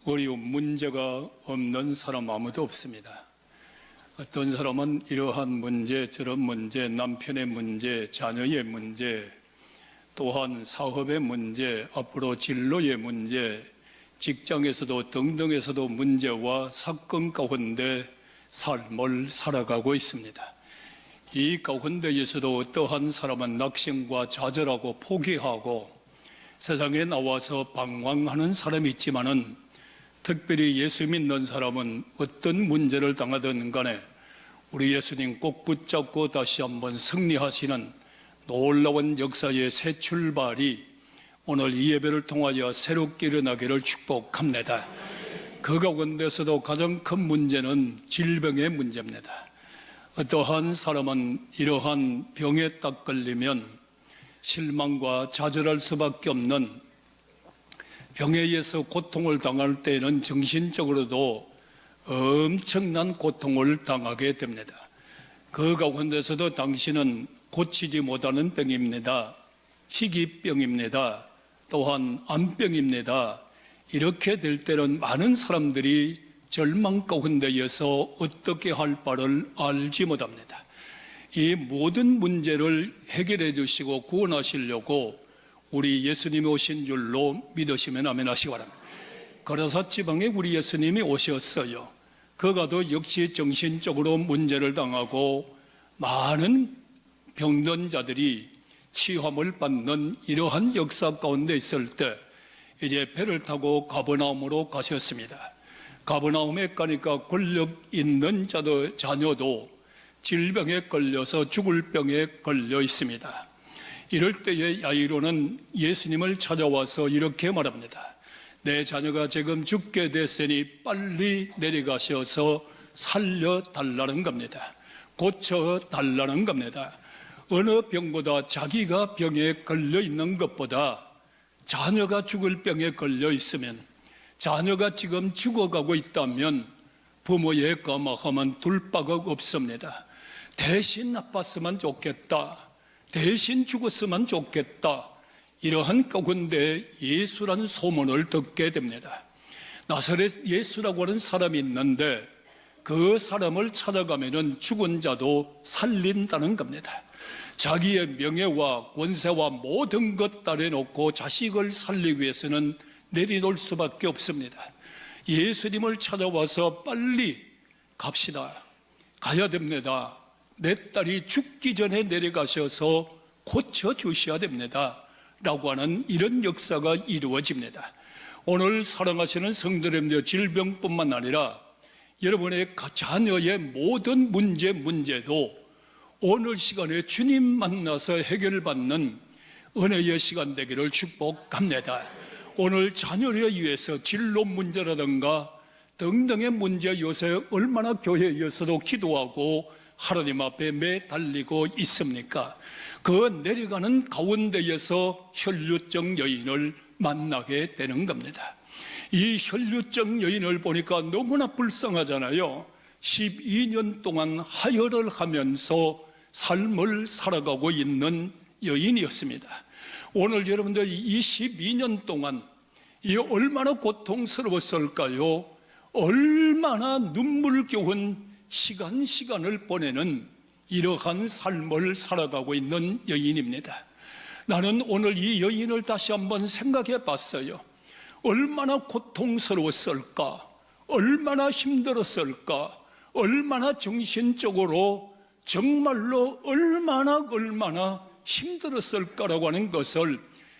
어려운 문제가 없는 사람 아무도 없습니다. 어떤 사람은 이러한 문제, 저런 문제, 남편의 문제, 자녀의 문제, 또한 사업의 문제, 앞으로 진로의 문제, 직장에서도 등등에서도 문제와 사건 가운데 삶을 살아가고 있습니다. 이 가운데에서도 어떠한 사람은 낙심과 좌절하고 포기하고 세상에 나와서 방황하는 사람이 있지만은 특별히 예수 믿는 사람은 어떤 문제를 당하든 간에 우리 예수님 꼭 붙잡고 다시 한번 승리하시는 놀라운 역사의 새 출발이 오늘 이 예배를 통하여 새롭게 일어나기를 축복합니다. 그 가운데서도 가장 큰 문제는 질병의 문제입니다. 어떠한 사람은 이러한 병에 딱 걸리면 실망과 좌절할 수밖에 없는, 병에 의해서 고통을 당할 때에는 정신적으로도 엄청난 고통을 당하게 됩니다. 그 가운데서도 당신은 고치지 못하는 병입니다. 희귀병입니다. 또한 암병입니다. 이렇게 될 때는 많은 사람들이 절망 가운데에서 어떻게 할 바를 알지 못합니다. 이 모든 문제를 해결해 주시고 구원하시려고 우리 예수님이 오신 줄로 믿으시면 아멘 하시기 바랍니다. 거라사 지방에 우리 예수님이 오셨어요. 그가도 역시 정신적으로 문제를 당하고 많은 병든 자들이 치유함을 받는 이러한 역사 가운데 있을 때 이제 배를 타고 가버나움으로 가셨습니다. 가버나움에 가니까 권력 있는 자녀도 질병에 걸려서 죽을 병에 걸려 있습니다. 이럴 때에 야이로는 예수님을 찾아와서 이렇게 말합니다. 내 자녀가 지금 죽게 됐으니 빨리 내려가셔서 살려달라는 겁니다. 고쳐달라는 겁니다. 어느 병보다 자기가 병에 걸려 있는 것보다 자녀가 죽을 병에 걸려 있으면, 자녀가 지금 죽어가고 있다면 부모의 까마함은 둘 바가 없습니다. 대신 아팠으면 좋겠다, 대신 죽었으면 좋겠다, 이러한 가운데 예수라는 소문을 듣게 됩니다. 나사렛 예수라고 하는 사람이 있는데 그 사람을 찾아가면은 죽은 자도 살린다는 겁니다. 자기의 명예와 권세와 모든 것 따려놓고 자식을 살리기 위해서는 내려놓을 수밖에 없습니다. 예수님을 찾아와서 빨리 갑시다, 가야 됩니다, 내 딸이 죽기 전에 내려가셔서 고쳐주셔야 됩니다 라고 하는 이런 역사가 이루어집니다. 오늘 사랑하시는 성도님들, 질병뿐만 아니라 여러분의 자녀의 모든 문제도 오늘 시간에 주님 만나서 해결받는 은혜의 시간 되기를 축복합니다. 오늘 자녀를 위해서 진로 문제라든가 등등의 문제, 요새 얼마나 교회에서도 기도하고 하나님 앞에 매달리고 있습니까? 그 내려가는 가운데에서 혈루증 여인을 만나게 되는 겁니다. 이 혈루증 여인을 보니까 너무나 불쌍하잖아요. 12년 동안 하혈을 하면서 삶을 살아가고 있는 여인이었습니다. 오늘 여러분들 이 12년 동안 이 얼마나 고통스러웠을까요? 얼마나 눈물겨운 시간을 보내는 이러한 삶을 살아가고 있는 여인입니다. 나는 오늘 이 여인을 다시 한번 생각해 봤어요. 얼마나 고통스러웠을까? 얼마나 힘들었을까? 얼마나 정신적으로 정말로 얼마나 힘들었을까라고 하는 것을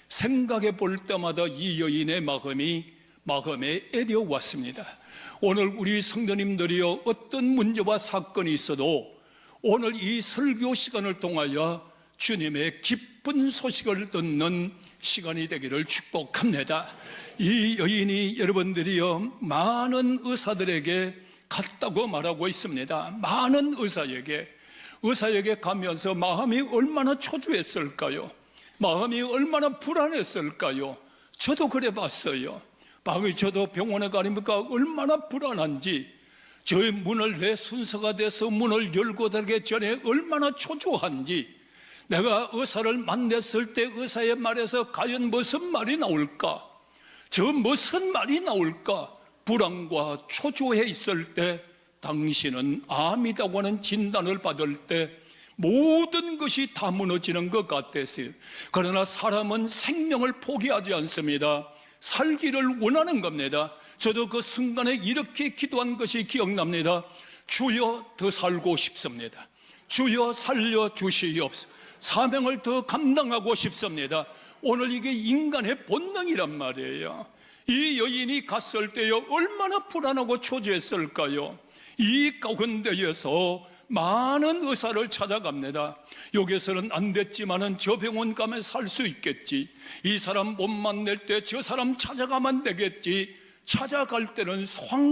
생각해 볼 때마다 이 여인의 마음에 애려왔습니다. 오늘 우리 성도님들이요, 어떤 문제와 사건이 있어도 오늘 이 설교 시간을 통하여 주님의 기쁜 소식을 듣는 시간이 되기를 축복합니다. 이 여인이 여러분들이요, 많은 의사들에게 갔다고 말하고 있습니다. 많은 의사에게 가면서 마음이 얼마나 초조했을까요? 마음이 얼마나 불안했을까요? 저도 그래 봤어요. 저도 병원에 가니까 얼마나 불안한지, 저의 문을 내 순서가 돼서 문을 열고 들기 전에 얼마나 초조한지, 내가 의사를 만났을 때 의사의 말에서 과연 무슨 말이 나올까? 저 무슨 말이 나올까? 불안과 초조해 있을 때, 당신은 암이라고 하는 진단을 받을 때 모든 것이 다 무너지는 것 같았어요. 그러나 사람은 생명을 포기하지 않습니다. 살기를 원하는 겁니다. 저도 그 순간에 이렇게 기도한 것이 기억납니다. 주여, 더 살고 싶습니다. 주여, 살려주시옵소서. 사명을 더 감당하고 싶습니다. 오늘 이게 인간의 본능이란 말이에요. 이 여인이 갔을 때요, 얼마나 불안하고 초조했을까요? 이 가운데에서 많은 의사를 찾아갑니다. 여기서는 안 됐지만은 저 병원 가면 살 수 있겠지. 이 사람 몸만 낼 때 저 사람 찾아가면 되겠지. 찾아갈 때는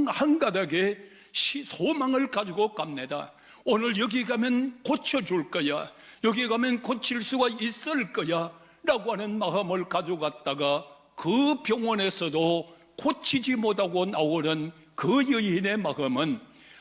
한 가닥의 소망을 가지고 갑니다. 오늘 여기 가면 고쳐줄 거야. 여기 가면 고칠 수가 있을 거야 라고 하는 마음을 가져갔다가 그 병원에서도 고치지 못하고 나오는 그 여인의 마음은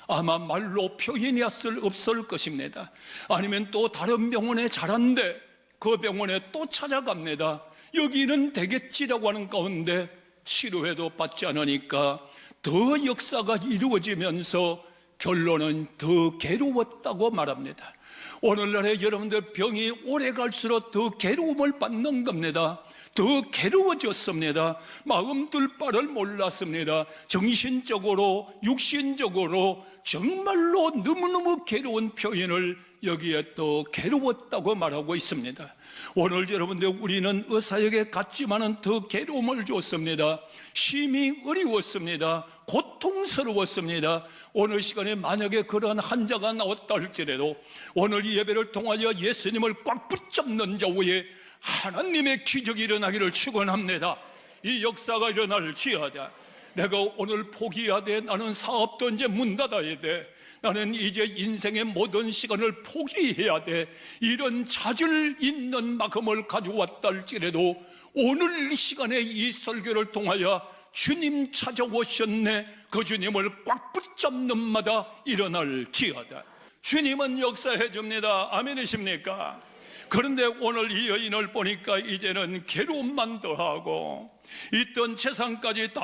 아마 말로 표현이 없을 것입니다. 아니면 또 다른 병원에 잘한데 그 병원에 또 찾아갑니다. 여기는 되겠지라고 하는 가운데 치료해도 받지 않으니까 더 역사가 이루어지면서 결론은 더 괴로웠다고 말합니다. 오늘날에 여러분들 병이 오래 갈수록 더 괴로움을 받는 겁니다. 더 괴로워졌습니다. 마음 둘 바를 몰랐습니다. 정신적으로 육신적으로 정말로 너무너무 괴로운 표현을 여기에 또 괴로웠다고 말하고 있습니다. 오늘 여러분들 우리는 의사에게 갔지만은 더 괴로움을 줬습니다. 심히 어려웠습니다. 고통스러웠습니다. 오늘 시간에 만약에 그런 환자가 나왔다 할지라도 오늘 이 예배를 통하여 예수님을 꽉 붙잡는 자우에 하나님의 기적이 일어나기를 축원합니다. 이 역사가 일어날지어다. 내가 오늘 포기해야 나는 사업도 이제 문 닫아야 돼. 나는 이제 인생의 모든 시간을 포기해야 돼. 이런 자질 있는 마음을 가져왔다 할지라도 오늘 이 시간에 이 설교를 통하여 주님 찾아오셨네. 그 주님을 꽉 붙잡는 마다 일어날지어다. 주님은 역사해 줍니다. 아멘이십니까? 그런데 오늘 이 여인을 보니까 이제는 괴로움만 더하고 있던 재산까지 다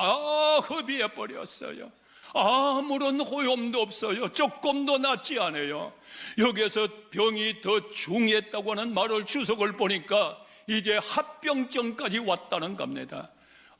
허비해 버렸어요. 아무런 호용도 없어요. 조금도 낫지 않아요. 여기서 병이 더 중했다고 하는 말을 주석을 보니까 이제 합병증까지 왔다는 겁니다.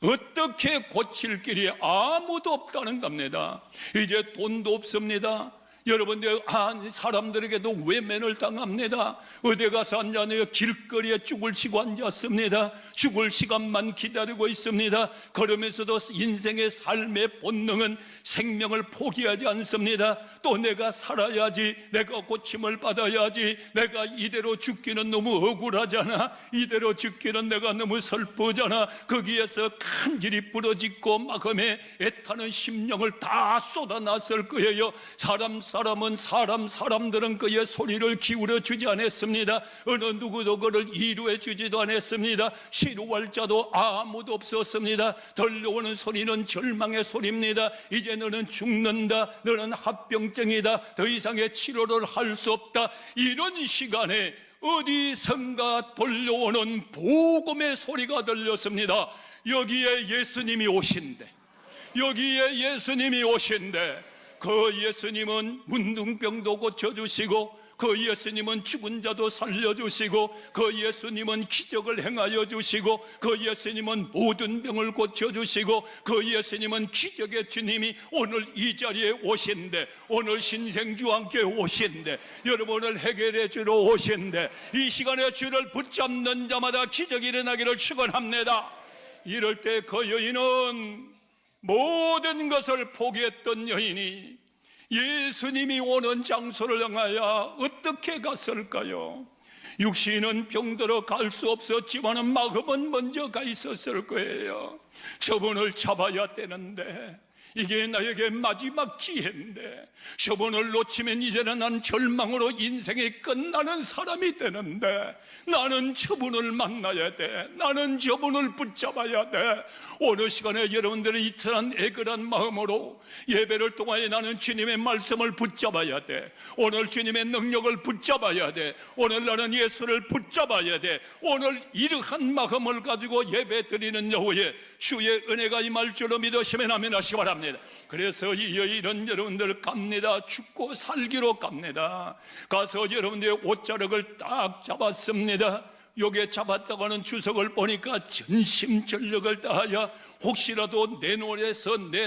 어떻게 고칠 길이 아무도 없다는 겁니다. 이제 돈도 없습니다. 여러분들 사람들에게도 외면을 당합니다. 어디 가서 앉았네요. 길거리에 죽을 치고 앉았습니다. 죽을 시간만 기다리고 있습니다. 그러면서도 인생의 삶의 본능은 생명을 포기하지 않습니다. 또 내가 살아야지, 내가 고침을 받아야지, 내가 이대로 죽기는 너무 억울하잖아, 이대로 죽기는 내가 너무 슬프잖아. 거기에서 간절히 부러지고 마음에 애타는 심령을 다 쏟아놨을 거예요. 사람들은 그의 소리를 기울여 주지 않았습니다. 어느 누구도 그를 이루어 주지도 않았습니다. 시루할 자도 아무도 없었습니다. 들려오는 소리는 절망의 소리입니다. 이제 너는 죽는다. 너는 합병증이다. 더 이상의 치료를 할 수 없다. 이런 시간에 어디선가 들려오는 복음의 소리가 들렸습니다. 여기에 예수님이 오신대. 여기에 예수님이 오신대. 그 예수님은 문둥병도 고쳐주시고, 그 예수님은 죽은 자도 살려주시고, 그 예수님은 기적을 행하여 주시고, 그 예수님은 모든 병을 고쳐주시고, 그 예수님은 기적의 주님이 오늘 이 자리에 오신대. 오늘 신생주와 함께 오신대. 여러분을 해결해 주러 오신대. 이 시간에 주를 붙잡는 자마다 기적이 일어나기를 축원합니다. 이럴 때 그 여인은 모든 것을 포기했던 여인이 예수님이 오는 장소를 향하여 어떻게 갔을까요? 육신은 병들어 갈 수 없었지만 마음은 먼저 가 있었을 거예요. 저분을 잡아야 되는데, 이게 나에게 마지막 기회인데, 저분을 놓치면 이제는 난 절망으로 인생이 끝나는 사람이 되는데, 나는 저분을 만나야 돼. 나는 저분을 붙잡아야 돼. 어느 시간에 여러분들이 이처럼 애걸한 마음으로 예배를 통하여 나는 주님의 말씀을 붙잡아야 돼. 오늘 주님의 능력을 붙잡아야 돼. 오늘 나는 예수를 붙잡아야 돼. 오늘 이러한 마음을 가지고 예배 드리는 여호에 주의 은혜가 임할 줄로 믿으시면 아멘 하시기 바랍니다. 바랍니다. 그래서 이 여인은 여러분들 갑니다. 죽고 살기로 갑니다. 가서 여러분들의 옷자락을 딱 잡았습니다. 요게 잡았다가는 주석을 보니까 전심전력을 다하여 혹시라도 내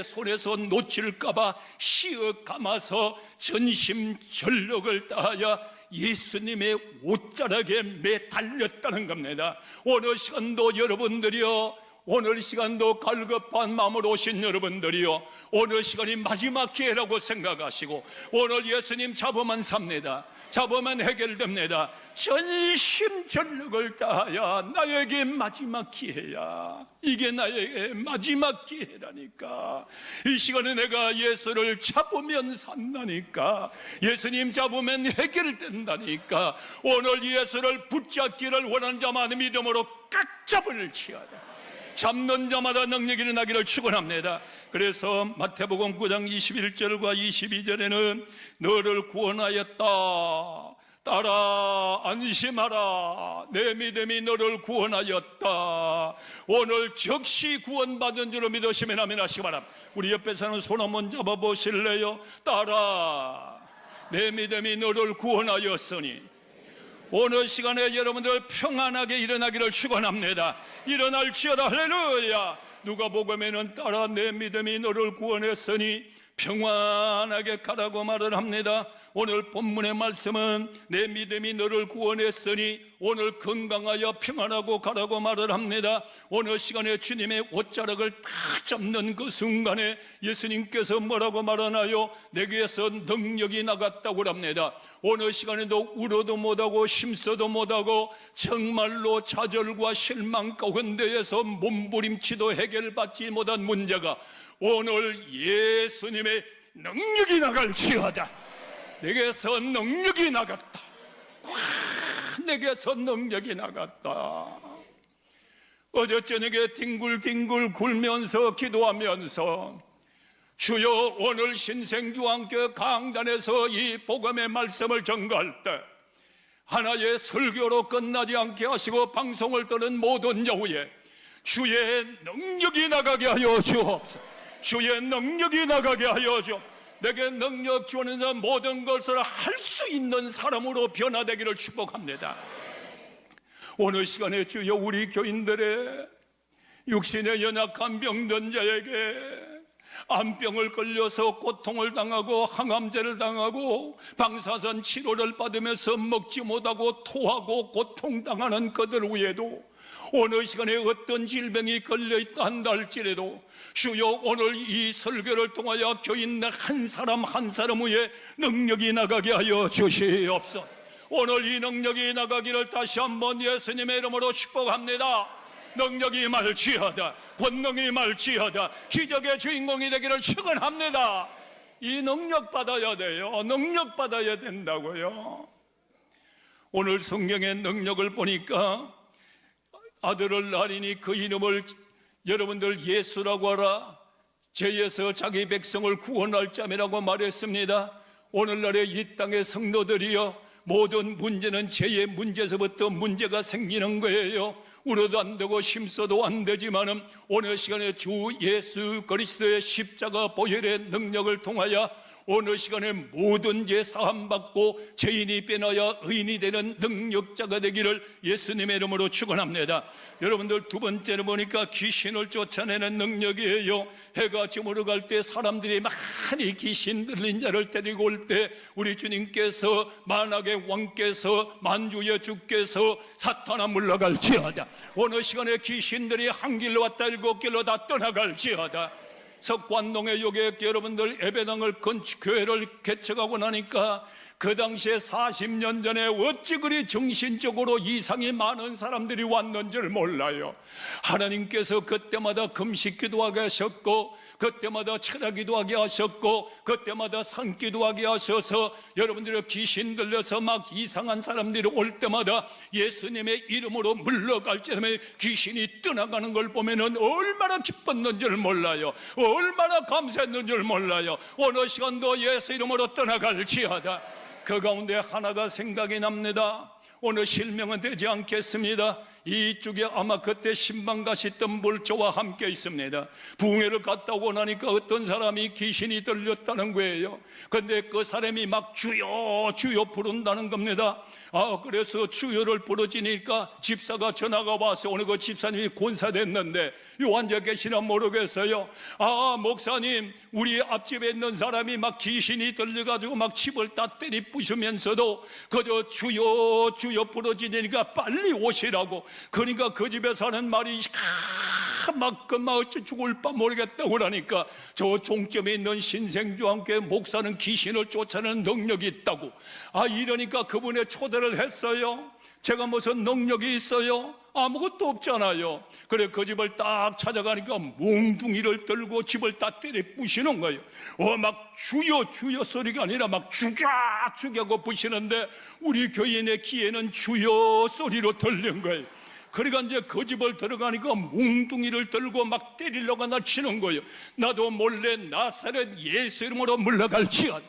손에서 놓칠까봐 시어 감아서 전심전력을 다하여 예수님의 옷자락에 매달렸다는 겁니다. 오늘 시간도 여러분들이요, 오늘 시간도 갈급한 마음으로 오신 여러분들이요, 오늘 시간이 마지막 기회라고 생각하시고 오늘 예수님 잡으면 삽니다. 잡으면 해결됩니다. 전심전력을 다하여 나에게 마지막 기회야. 이게 나에게 마지막 기회라니까. 이 시간에 내가 예수를 잡으면 산다니까. 예수님 잡으면 해결된다니까. 오늘 예수를 붙잡기를 원하는 자마다 믿음으로 꽉 잡을지어다. 잡는 자마다 능력이 일어나기를 축원합니다. 그래서 마태복음 9장 21절과 22절에는 너를 구원하였다, 따라 안심하라, 내 믿음이 너를 구원하였다. 오늘 즉시 구원받은 줄로 믿으시면 아멘 하시기 바랍니다. 우리 옆에 사는 손 한번 잡아보실래요? 따라 내 믿음이 너를 구원하였으니. 오늘 시간에 여러분들 평안하게 일어나기를 축원합니다. 일어날지어다. 할렐루야. 누가복음에는 따라 내 믿음이 너를 구원했으니 평안하게 가라고 말을 합니다. 오늘 본문의 말씀은 내 믿음이 너를 구원했으니 오늘 건강하여 평안하고 가라고 말을 합니다. 오늘 시간에 주님의 옷자락을 다 잡는 그 순간에 예수님께서 뭐라고 말하나요? 내게서 능력이 나갔다고 합니다. 오늘 시간에도 울어도 못하고 힘써도 못하고 정말로 좌절과 실망 가운데에서 몸부림치도 해결받지 못한 문제가 오늘 예수님의 능력이 나갈지어다. 내게서 능력이 나갔다. 내게서 능력이 나갔다. 어제 저녁에 뒹굴뒹굴 굴면서 기도하면서 주여, 오늘 신생주안교 강단에서 이 복음의 말씀을 전가할 때 하나의 설교로 끝나지 않게 하시고 방송을 떠는 모든 여우에 주의 능력이 나가게 하여 주옵소서. 주의 능력이 나가게 하여 주옵소서. 내게 능력 주는 모든 것을 할 수 있는 사람으로 변화되기를 축복합니다. 오늘 시간에 주여, 우리 교인들의 육신의 연약한 병든 자에게 암병을 걸려서 고통을 당하고 항암제를 당하고 방사선 치료를 받으면서 먹지 못하고 토하고 고통당하는 그들 위에도 오늘 시간에 어떤 질병이 걸려있다 한다 할지라도 주여, 오늘 이 설교를 통하여 교인 한 사람 한 사람 위에 능력이 나가게 하여 주시옵소서. 오늘 이 능력이 나가기를 다시 한번 예수님의 이름으로 축복합니다. 능력이 말지어다, 권능이 말지어다, 기적의 주인공이 되기를 축원합니다. 이 능력 받아야 돼요. 능력 받아야 된다고요. 오늘 성경의 능력을 보니까 아들을 낳으니 그 이름을 여러분들 예수라고 하라. 죄에서 자기 백성을 구원할 자매라고 말했습니다. 오늘날의 이 땅의 성도들이여, 모든 문제는 죄의 문제에서부터 문제가 생기는 거예요. 울어도 안 되고 힘써도 안 되지만은 오늘 시간에 주 예수 그리스도의 십자가 보혈의 능력을 통하여 오늘 시간에 모든 죄 사함받고 죄인이 변하여 의인이 되는 능력자가 되기를 예수님의 이름으로 축원합니다. 여러분들, 두 번째로 보니까 귀신을 쫓아내는 능력이에요. 해가 저물어갈 때 사람들이 많이 귀신 들린 자를 데리고 올 때 우리 주님께서, 만악의 왕께서, 만주의 주께서 사탄아 물러갈지어다. 오늘 시간에 귀신들이 한 길로 왔다 일곱 길로 다 떠나갈지어다. 석관동에 요게 여러분들 예배당을 교회를 개척하고 나니까 그 당시에 40년 전에 어찌 그리 정신적으로 이상이 많은 사람들이 왔는지를 몰라요. 하나님께서 그때마다 금식 기도하게 하셨고, 그때마다 철학 기도하게 하셨고, 그때마다 산 기도하게 하셔서 여러분들의 귀신 들려서 막 이상한 사람들이 올 때마다 예수님의 이름으로 물러갈 때에 귀신이 떠나가는 걸 보면은 얼마나 기뻤는지를 몰라요. 얼마나 감사했는지를 몰라요. 어느 시간도 예수 이름으로 떠나갈지어다. 그 가운데 하나가 생각이 납니다. 오늘 실명은 되지 않겠습니다. 이쪽에 아마 그때 신방 가셨던 물조와 함께 있습니다. 부흥회를 갔다 오고 나니까 어떤 사람이 귀신이 들렸다는 거예요. 근데 그 사람이 막 주여 주여 부른다는 겁니다. 그래서 주여를 부르지니까 집사가 전화가 와서 오늘 그 집사님이 권사됐는데 요 앉아 계시나 모르겠어요. 목사님, 우리 앞집에 있는 사람이 막 귀신이 들려가지고 막 집을 다 때리 부수면서도 그저 주여 주여 부르지니까 빨리 오시라고. 그러니까 그 집에 사는 말이 막 어찌 죽을 바 모르겠다고 그러니까 저 종점에 있는 신생주와 함께 목사는 귀신을 쫓아내는 능력이 있다고. 이러니까 그분의 초대를 했어요. 제가 무슨 능력이 있어요? 아무것도 없잖아요. 그래 그 집을 딱 찾아가니까 몽둥이를 들고 집을 다 때려 부시는 거예요. 막 주여 주여 소리가 아니라 막 죽여 죽여고 부시는데 우리 교인의 귀에는 주여 소리로 들린 거예요. 그러니까 이제 그 집을 들어가니까 몽둥이를 들고 막 때리려고 나 치는 거예요. 나도 몰래 나사렛 예수 이름으로 물러갈지어다.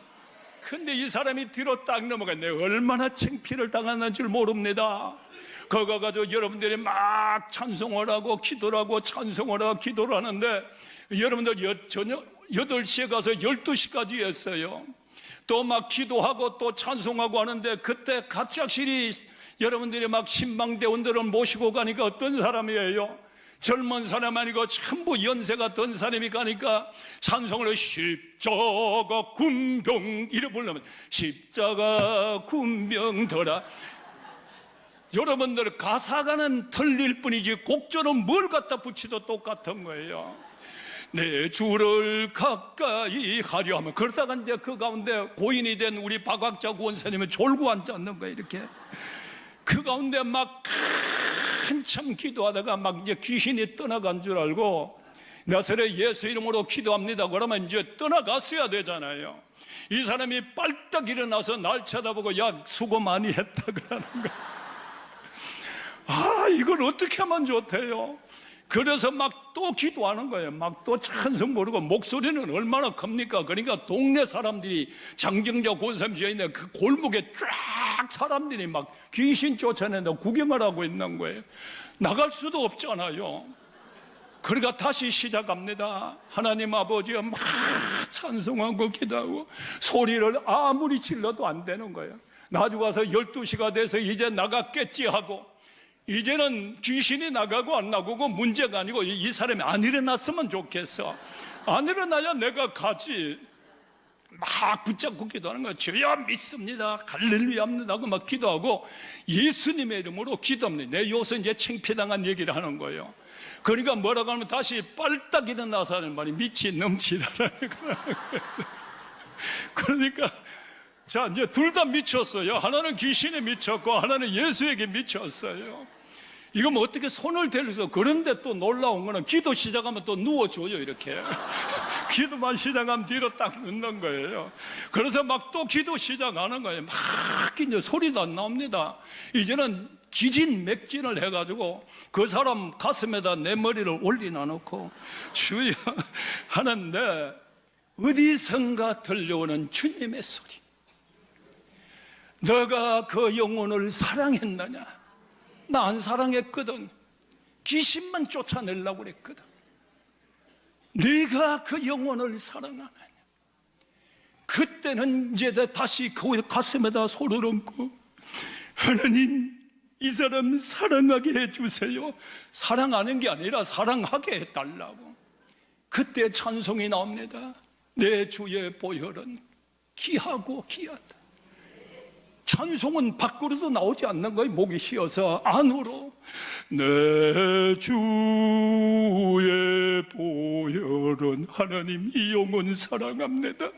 근데 이 사람이 뒤로 딱 넘어갔네. 얼마나 창피를 당했는지 모릅니다. 거기 가서 여러분들이 막 찬송을 하고 기도를 하고 찬송을 하고 기도를 하는데 여러분들 저녁 8시에 가서 12시까지 했어요. 또 막 기도하고 또 찬송하고 하는데 그때 갑작스레 여러분들이 막 신방대원들을 모시고 가니까 어떤 사람이에요? 젊은 사람 아니고 전부 연세가 든 사람이 가니까 찬송을 십자가 군병 이래 부르면 십자가 군병더라. 여러분들 가사가는 틀릴 뿐이지 곡조는 뭘 갖다 붙이도 똑같은 거예요. 내 주를 가까이 하려 하면 그러다가 이제 그 가운데 고인이 된 우리 박학자 권사님은 졸고 앉았는 거예요. 이렇게 그 가운데 막 한참 기도하다가 막 이제 귀신이 떠나간 줄 알고 나사렛 예수 이름으로 기도합니다 그러면 이제 떠나갔어야 되잖아요. 이 사람이 빨딱 일어나서 날 쳐다보고 야 수고 많이 했다 그러는 거야. 이걸 어떻게 하면 좋대요? 그래서 막 또 기도하는 거예요. 막 또 찬송 부르고 목소리는 얼마나 큽니까? 그러니까 동네 사람들이 장정자 권사님 지어 있는 그 골목에 쫙 사람들이 막 귀신 쫓아낸다 구경을 하고 있는 거예요. 나갈 수도 없잖아요. 그러니까 다시 시작합니다. 하나님 아버지가 막 찬송하고 기도하고 소리를 아무리 질러도 안 되는 거예요. 나중에 와서 12시가 돼서 이제 나갔겠지 하고 이제는 귀신이 나가고 안 나가고 문제가 아니고 이 사람이 안 일어났으면 좋겠어. 안 일어나야 내가 가지. 막 붙잡고 기도하는 거예요. 주여 믿습니다. 할렐루야입니다 하고 막 기도하고 예수님의 이름으로 기도합니다. 내 요새 이제 창피당한 얘기를 하는 거예요. 그러니까 뭐라고 하면 다시 빨딱 일어나서 하는 말이 미치 넘치라는 거예요. 그러니까 자 이제 둘 다 미쳤어요. 하나는 귀신에 미쳤고 하나는 예수에게 미쳤어요. 이거 뭐 어떻게 손을 대려서. 그런데 또 놀라운 거는 기도 시작하면 또 누워줘요. 이렇게 기도만 시작하면 뒤로 딱 눕는 거예요. 그래서 막 또 기도 시작하는 거예요. 막 이제 소리도 안 나옵니다. 이제는 기진맥진을 해가지고 그 사람 가슴에다 내 머리를 올리나 놓고 주여 하는데 어디선가 들려오는 주님의 소리. 너가 그 영혼을 사랑했느냐? 나 안 사랑했거든. 귀신만 쫓아내려고 그랬거든. 네가 그 영혼을 사랑하느냐? 그때는 이제 다시 그 가슴에다 손을 얹고 하나님 이 사람 사랑하게 해주세요. 사랑하는 게 아니라 사랑하게 해달라고. 그때 찬송이 나옵니다. 내 주의 보혈은 귀하고 귀하다. 찬송은 밖으로도 나오지 않는 거예요. 목이 쉬어서 안으로 내 주의 보혈은 하나님 이 영혼 사랑합니다.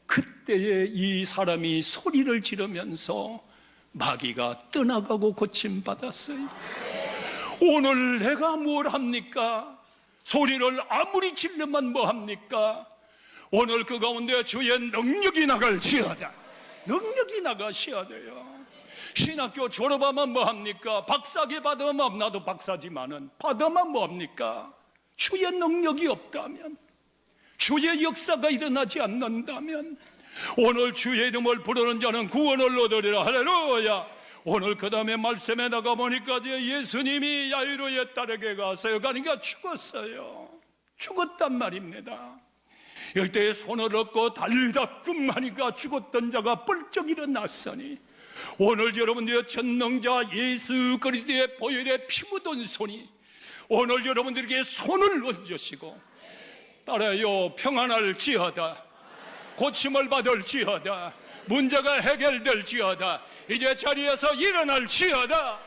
그때에 이 사람이 소리를 지르면서 마귀가 떠나가고 고침받았어요. 오늘 내가 뭘 합니까? 소리를 아무리 지르면 뭐 합니까? 오늘 그 가운데 주의 능력이 나갈지어다. 능력이 나가셔야 돼요. 신학교 졸업하면 뭐합니까? 박사기 받으면 나도 박사지만은 받으면 뭐합니까? 주의 능력이 없다면, 주의 역사가 일어나지 않는다면 오늘 주의 이름을 부르는 자는 구원을 얻으리라. 할렐루야. 오늘 그 다음에 말씀에 나가보니까 예수님이 야이로의 딸에게 가서 가니까 죽었어요. 죽었단 말입니다. 이럴 때 손을 얻고 달리다 끔하니까 죽었던 자가 뻘쩍 일어났으니 오늘 여러분들의 전능자 예수 그리스도의 보혈에 피 묻은 손이 오늘 여러분들에게 손을 얹으시고 따라요 평안할지어다, 고침을 받을지어다, 문제가 해결될지어다, 이제 자리에서 일어날지어다.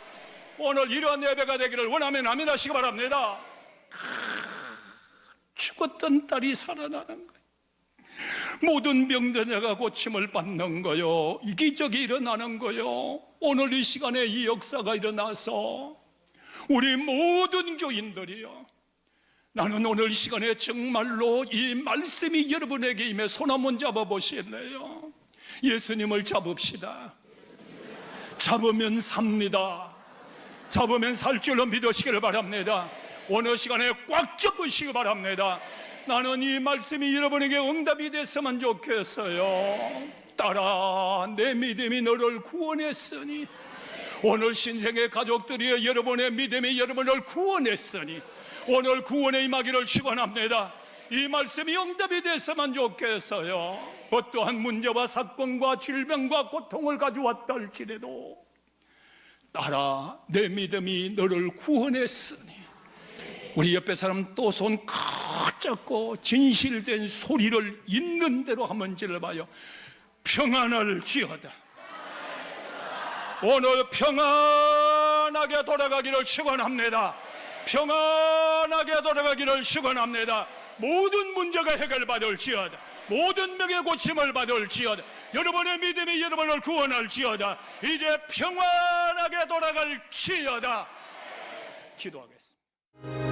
오늘 이러한 예배가 되기를 원하면 아멘 하시기 바랍니다. 죽었던 딸이 살아나는 거예요. 모든 병든 자가 고침을 받는 거요, 이 기적이 일어나는 거요. 오늘 이 시간에 이 역사가 일어나서 우리 모든 교인들이요, 나는 오늘 이 시간에 정말로 이 말씀이 여러분에게 임해 손 한번 잡아보실래요? 예수님을 잡읍시다. 잡으면 삽니다. 잡으면 살 줄로 믿으시기를 바랍니다. 오늘 시간에 꽉 잡으시기 바랍니다. 나는 이 말씀이 여러분에게 응답이 됐으면 좋겠어요. 따라 내 믿음이 너를 구원했으니, 오늘 신생의 가족들이 여러분의 믿음이 여러분을 구원했으니 오늘 구원에 임하기를 축원합니다. 이 말씀이 응답이 됐으면 좋겠어요. 어떠한 문제와 사건과 질병과 고통을 가져왔다 할지라도 따라 내 믿음이 너를 구원했으니, 우리 옆에 사람 또 손 크 잡고 진실된 소리를 있는 대로 한번 질러봐요. 평안할지어다. 오늘 평안하게 돌아가기를 축원합니다. 평안하게 돌아가기를 축원합니다. 모든 문제가 해결받을지어다, 모든 병의 고침을 받을지어다, 여러분의 믿음이 여러분을 구원할지어다, 이제 평안하게 돌아갈지어다. 기도하겠습니다.